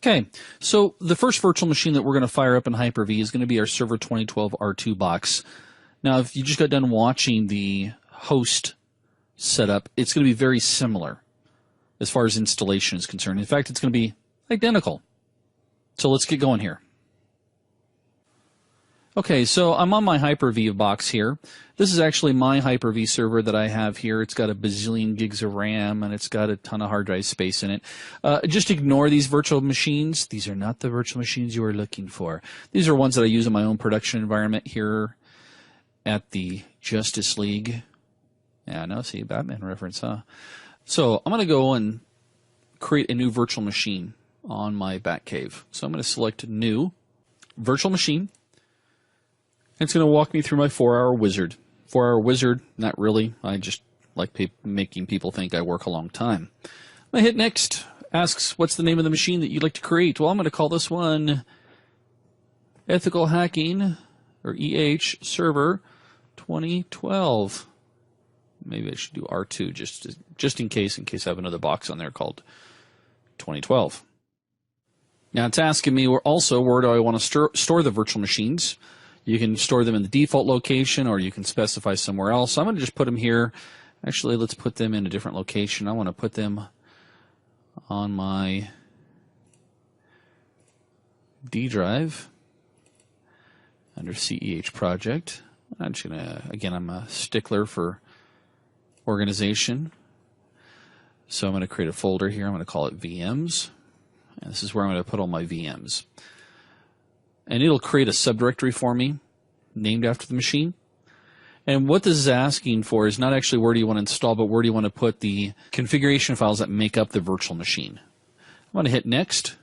Okay, so the first virtual machine that we're going to fire up in Hyper-V is going to be our Server 2012 R2 box. Now, if you just got done watching the host setup, it's going to be very similar as far as installation is concerned. In fact, it's going to be identical. So let's get going here. Okay, so I'm on my Hyper-V box here. This is actually my Hyper-V server that I have here. It's got a bazillion gigs of RAM, and it's got a ton of hard drive space in it. Just ignore these virtual machines. These are not the virtual machines you are looking for. These are ones that I use in my own production environment here at the Justice League. Yeah, no, see, Batman reference, huh? So I'm going to go and create a new virtual machine on my Batcave. So I'm going to select New, Virtual Machine. It's going to walk me through my 4-hour wizard. 4-hour wizard, not really. I just like making people think I work a long time. I hit Next. Asks, what's the name of the machine that you'd like to create? Well, I'm going to call this one Ethical Hacking, or EH, Server 2012. Maybe I should do R2 just in case I have another box on there called 2012. Now it's asking me also where do I want to store the virtual machines. You can store them in the default location, or you can specify somewhere else. So I'm going to just put them here. Actually, let's put them in a different location. I want to put them on my D drive under CEH project. I'm just going to, again, I'm a stickler for organization. So I'm going to create a folder here. I'm going to call it VMs. And this is where I'm going to put all my VMs. And it'll create a subdirectory for me named after the machine. And what this is asking for is not actually where do you want to install, but where do you want to put the configuration files that make up the virtual machine. I'm going to hit Next.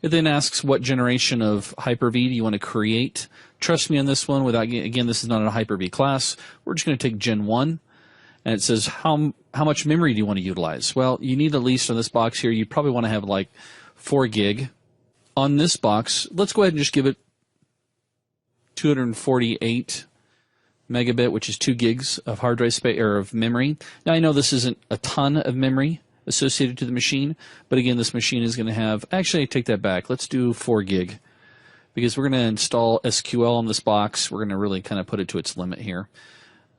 It then asks what generation of Hyper-V do you want to create. Trust me on this one. Again, this is not a Hyper-V class. We're just going to take Gen 1. And it says how much memory do you want to utilize? Well, you need at least on this box here, you probably want to have like 4 gig. On this box, let's go ahead and just give it 248 megabit, which is 2 gigs of hard drive space or of memory. Now I know this isn't a ton of memory associated to the machine, but again, this machine is going to have. Actually, I take that back. Let's do 4 gig because we're going to install SQL on this box. We're going to really kind of put it to its limit here.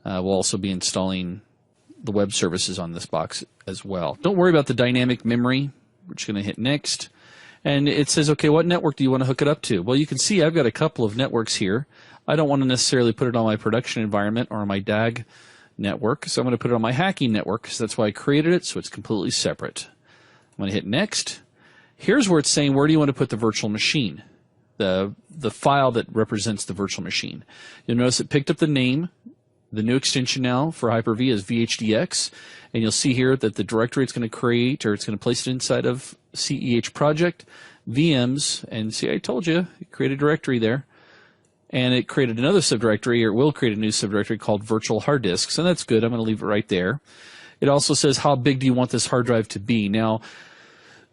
We'll also be installing the web services on this box as well. Don't worry about the dynamic memory. We're just going to hit Next. And it says, okay, what network do you want to hook it up to? Well, you can see I've got a couple of networks here. I don't want to necessarily put it on my production environment or on my DAG network, so I'm going to put it on my hacking network, because that's why I created it, so it's completely separate. I'm going to hit Next. Here's where it's saying, where do you want to put the virtual machine? The file that represents the virtual machine. You'll notice it picked up the name. The new extension now for Hyper-V is VHDX, and you'll see here that the directory it's going to create, or it's going to place it inside of CEH project, VMs, and see, I told you, it created a directory there, and it created another subdirectory, or it will create a new subdirectory called virtual hard disks, and that's good. I'm going to leave it right there. It also says how big do you want this hard drive to be. Now,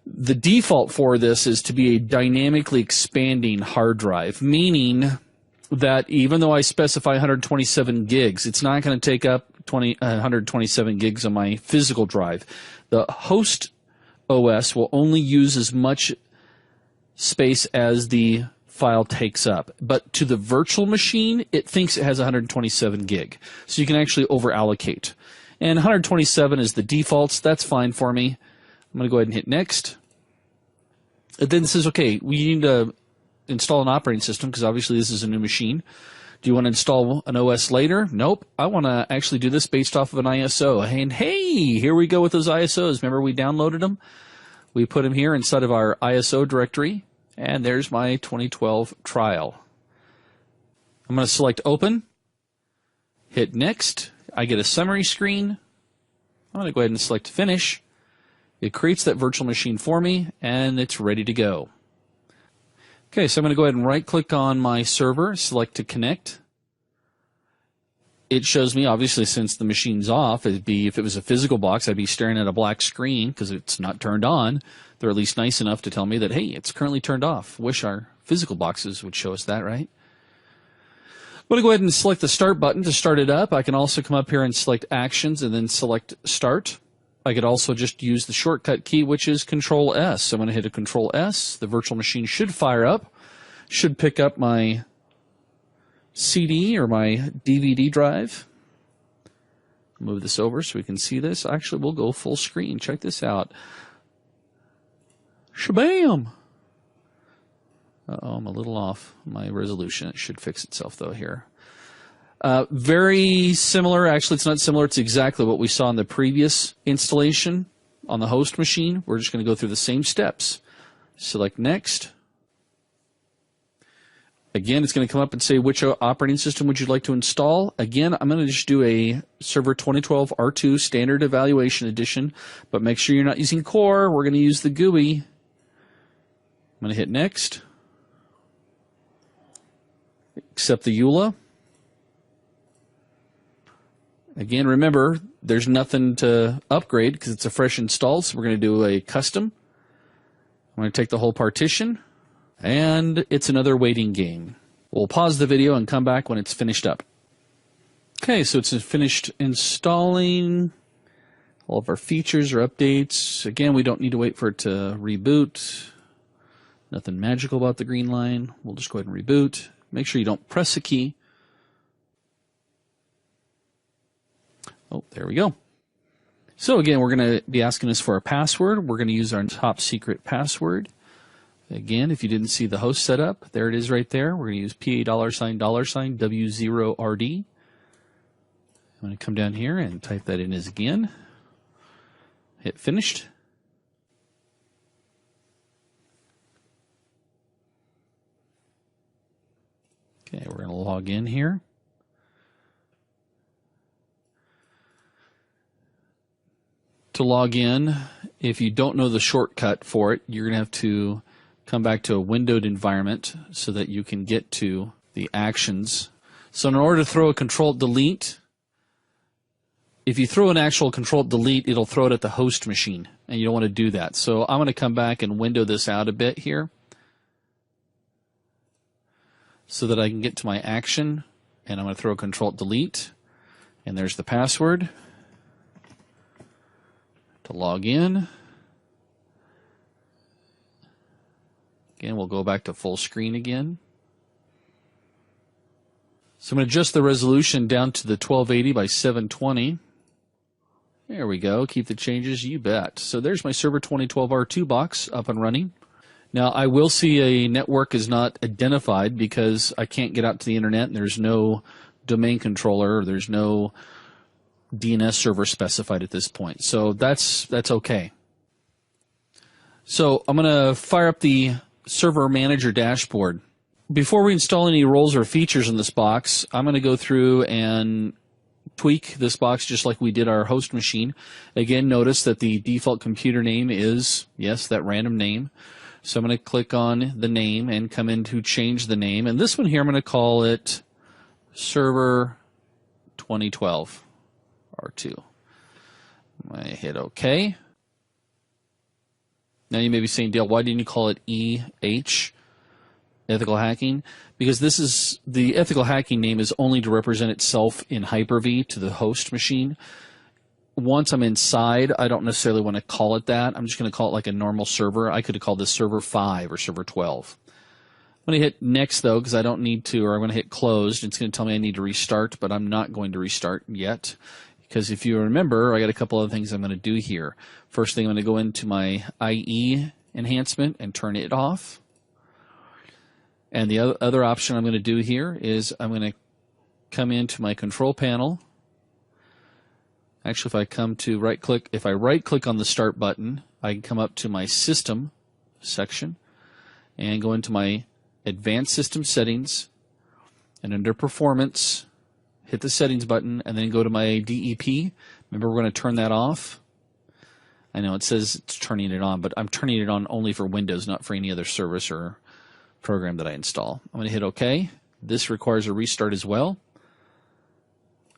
the default for this is to be a dynamically expanding hard drive, meaning that even though I specify 127 gigs, it's not going to take up 127 gigs on my physical drive. The host OS will only use as much space as the file takes up. But to the virtual machine, it thinks it has 127 gig. So you can actually over allocate. And 127 is the defaults. That's fine for me. I'm going to go ahead and hit Next. It then says, okay, we need to install an operating system because obviously this is a new machine. Do you want to install an OS later? Nope. I want to actually do this based off of an ISO. And hey, here we go with those ISOs. Remember we downloaded them? We put them here inside of our ISO directory. And there's my 2012 trial. I'm going to select Open. Hit Next. I get a summary screen. I'm going to go ahead and select Finish. It creates that virtual machine for me, and it's ready to go. Okay, so I'm going to go ahead and right-click on my server, select to connect. It shows me, obviously, since the machine's off, if it was a physical box, I'd be staring at a black screen because it's not turned on. They're at least nice enough to tell me that, hey, it's currently turned off. Wish our physical boxes would show us that, right? I'm going to go ahead and select the Start button to start it up. I can also come up here and select Actions and then select Start. I could also just use the shortcut key, which is Control S. So I'm going to hit a Control S. The virtual machine should fire up, should pick up my CD or my DVD drive. Move this over so we can see this. Actually, we'll go full screen. Check this out. Shabam! Uh-oh, I'm a little off my resolution. It should fix itself, though, here. Very similar. Actually, it's not similar. It's exactly what we saw in the previous installation on the host machine. We're just going to go through the same steps. Select Next. Again, it's going to come up and say, which operating system would you like to install? Again, I'm going to just do a Server 2012 R2 Standard Evaluation Edition, but make sure you're not using Core. We're going to use the GUI. I'm going to hit Next. Accept the EULA. Again, remember, there's nothing to upgrade because it's a fresh install, so we're going to do a custom. I'm going to take the whole partition, and it's another waiting game. We'll pause the video and come back when it's finished up. Okay, so it's finished installing all of our features or updates. Again, we don't need to wait for it to reboot. Nothing magical about the green line. We'll just go ahead and reboot. Make sure you don't press a key. Oh, there we go. So again, we're going to be asking us for a password. We're going to use our top secret password. Again, if you didn't see the host setup, there it is right there. We're going to use $$$W0RD. I'm going to come down here and type that in as again. Hit Finished. Okay, we're going to log in here. To log in, if you don't know the shortcut for it, you're going to have to come back to a windowed environment so that you can get to the actions. So in order to throw a Control-Delete, if you throw an actual Control-Delete, it'll throw it at the host machine, and you don't want to do that. So I'm going to come back and window this out a bit here so that I can get to my action, and I'm going to throw a Control-Delete, and there's the password. To log in. Again, we'll go back to full screen again. So I'm going to adjust the resolution down to the 1280 by 720. There we go. Keep the changes, you bet. So there's my Server 2012 R2 box up and running. Now I will see a network is not identified because I can't get out to the internet and there's no domain controller, or there's no DNS server specified at this point. So that's okay. So I'm going to fire up the Server Manager dashboard. Before we install any roles or features in this box, I'm going to go through and tweak this box just like we did our host machine. Again, notice that the default computer name is, yes, that random name. So I'm going to click on the name and come in to change the name. And this one here, I'm going to call it Server 2012 R2. I'm going to hit OK. Now you may be saying, Dale, why didn't you call it EH, ethical hacking? Because this is the ethical hacking name is only to represent itself in Hyper-V to the host machine. Once I'm inside, I don't necessarily want to call it that. I'm just going to call it like a normal server. I could have called this Server 5 or Server 12. I'm going to hit Next, though, because I don't need to, or I'm going to hit Closed. It's going to tell me I need to restart, but I'm not going to restart yet. Because if you remember, I got a couple other things I'm going to do here. First thing, I'm going to go into my IE enhancement and turn it off. And the other option I'm going to do here is I'm going to come into my control panel. Actually, if I come to right-click, if I right-click on the Start button, I can come up to my System section and go into my Advanced System Settings, and under Performance, hit the Settings button, and then go to my DEP. Remember, we're going to turn that off. I know it says it's turning it on, but I'm turning it on only for Windows, not for any other service or program that I install. I'm going to hit OK. This requires a restart as well.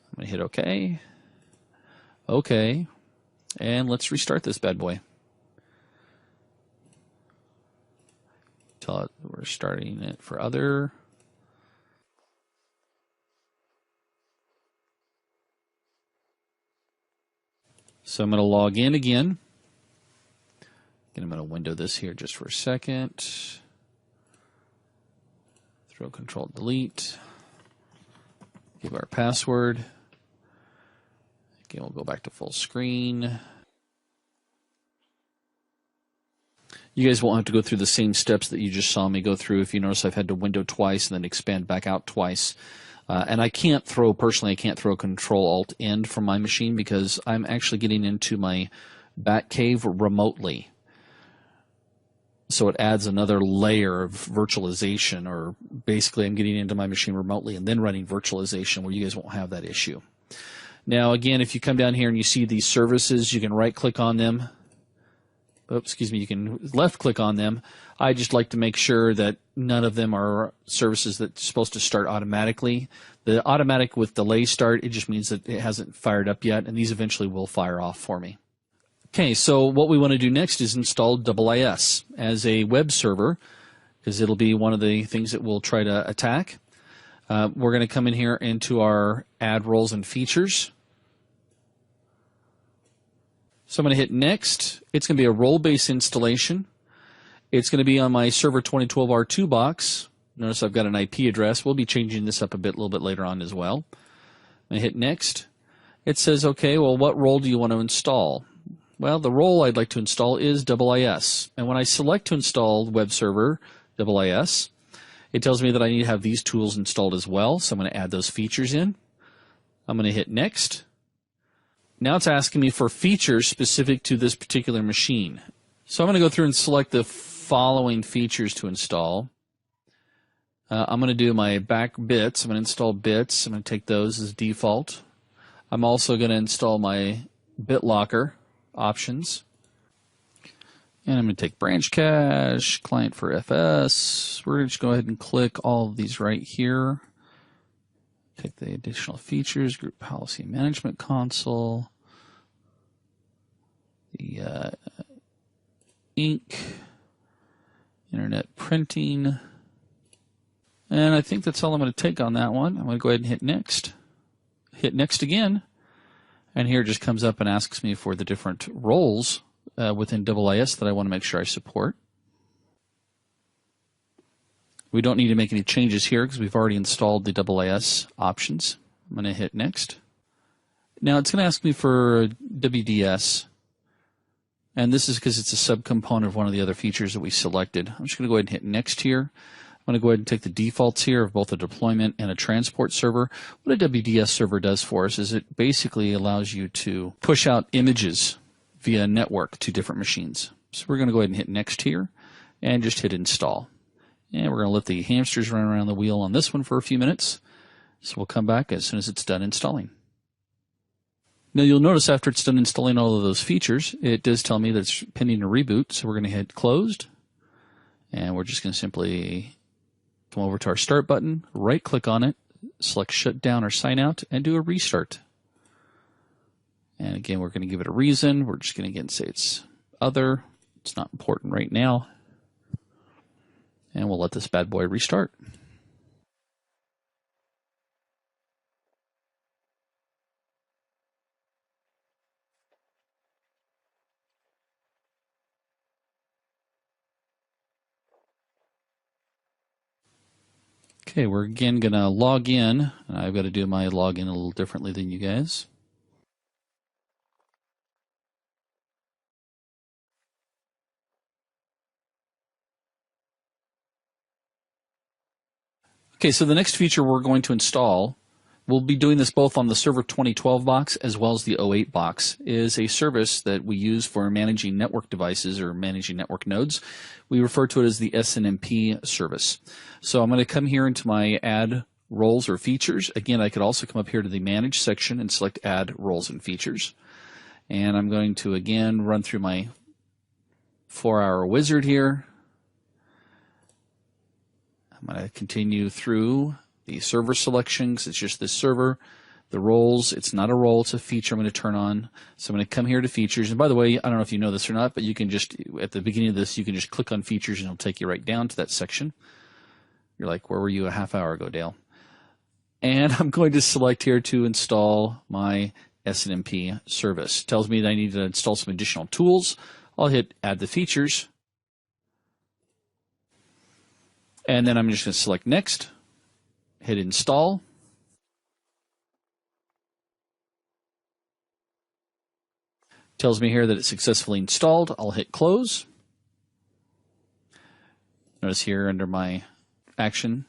I'm going to hit OK. OK. And let's restart this bad boy. Tell it we're starting it for other. So I'm going to log in again. And I'm going to window this here just for a second. Throw Control Delete. Give our password. Again, we'll go back to full screen. You guys won't have to go through the same steps that you just saw me go through. If you notice, I've had to window twice and then expand back out twice. And I can't throw Control-Alt-End from my machine because I'm actually getting into my Batcave remotely. So it adds another layer of virtualization, or basically I'm getting into my machine remotely and then running virtualization where you guys won't have that issue. Now, again, if you come down here and you see these services, you can right-click on them. Oops, excuse me, you can left-click on them. I just like to make sure that none of them are services that's supposed to start automatically. The automatic with delay start, it just means that it hasn't fired up yet, and these eventually will fire off for me. Okay, so what we want to do next is install IIS as a web server, because it'll be one of the things that we'll try to attack. We're going to come in here into our Add Roles and Features. So I'm going to hit Next. It's going to be a role-based installation. It's going to be on my Server 2012 R2 box. Notice I've got an IP address. We'll be changing this up a little bit later on as well. I'm going to hit Next. It says, okay, well, what role do you want to install? Well, the role I'd like to install is IIS. And when I select to install web server IIS, it tells me that I need to have these tools installed as well. So I'm going to add those features in. I'm going to hit Next. Now it's asking me for features specific to this particular machine. So I'm going to go through and select the following features to install. I'm going to do my back bits. I'm going to install bits. I'm going to take those as default. I'm also going to install my BitLocker options. And I'm going to take branch cache, client for FS. We're going to just go ahead and click all of these right here. Take the additional features, group policy management console, the ink, internet printing, and I think that's all I'm going to take on that one. I'm going to go ahead and hit Next. Hit Next again, and here it just comes up and asks me for the different roles within IIS that I want to make sure I support. We don't need to make any changes here because we've already installed the IIS options. I'm going to hit Next. Now it's going to ask me for WDS, and this is because it's a subcomponent of one of the other features that we selected. I'm just going to go ahead and hit Next here. I'm going to go ahead and take the defaults here of both a deployment and a transport server. What a WDS server does for us is it basically allows you to push out images via network to different machines. So we're going to go ahead and hit Next here and just hit Install. And we're going to let the hamsters run around the wheel on this one for a few minutes. So we'll come back as soon as it's done installing. Now you'll notice after it's done installing all of those features, it does tell me that it's pending a reboot. So we're going to hit Closed. And we're just going to simply come over to our Start button, right-click on it, select Shutdown or Sign Out, and do a restart. And again, we're going to give it a reason. We're just going to again say it's Other. It's not important right now. And we'll let this bad boy restart. Okay, we're again going to log in. I've got to do my login a little differently than you guys. Okay, so the next feature we're going to install, we'll be doing this both on the Server 2012 box as well as the 08 box, is a service that we use for managing network devices or managing network nodes. We refer to it as the SNMP service. So I'm going to come here into my Add Roles or Features. Again, I could also come up here to the Manage section and select Add Roles and Features. And I'm going to again run through my 4-hour wizard here. I'm going to continue through the server selections. It's just this server. The roles, it's not a role, it's a feature I'm going to turn on. So I'm going to come here to Features. And by the way, I don't know if you know this or not, but you can just, at the beginning of this, you can just click on Features and it'll take you right down to that section. You're like, where were you a half hour ago, Dale? And I'm going to select here to install my SNMP service. It tells me that I need to install some additional tools. I'll hit Add the Features. And then I'm just going to select Next, hit Install. Tells me here that it's successfully installed. I'll hit Close. Notice here under my action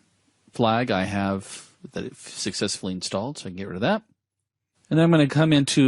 flag, I have that it's successfully installed, so I can get rid of that. And then I'm going to come into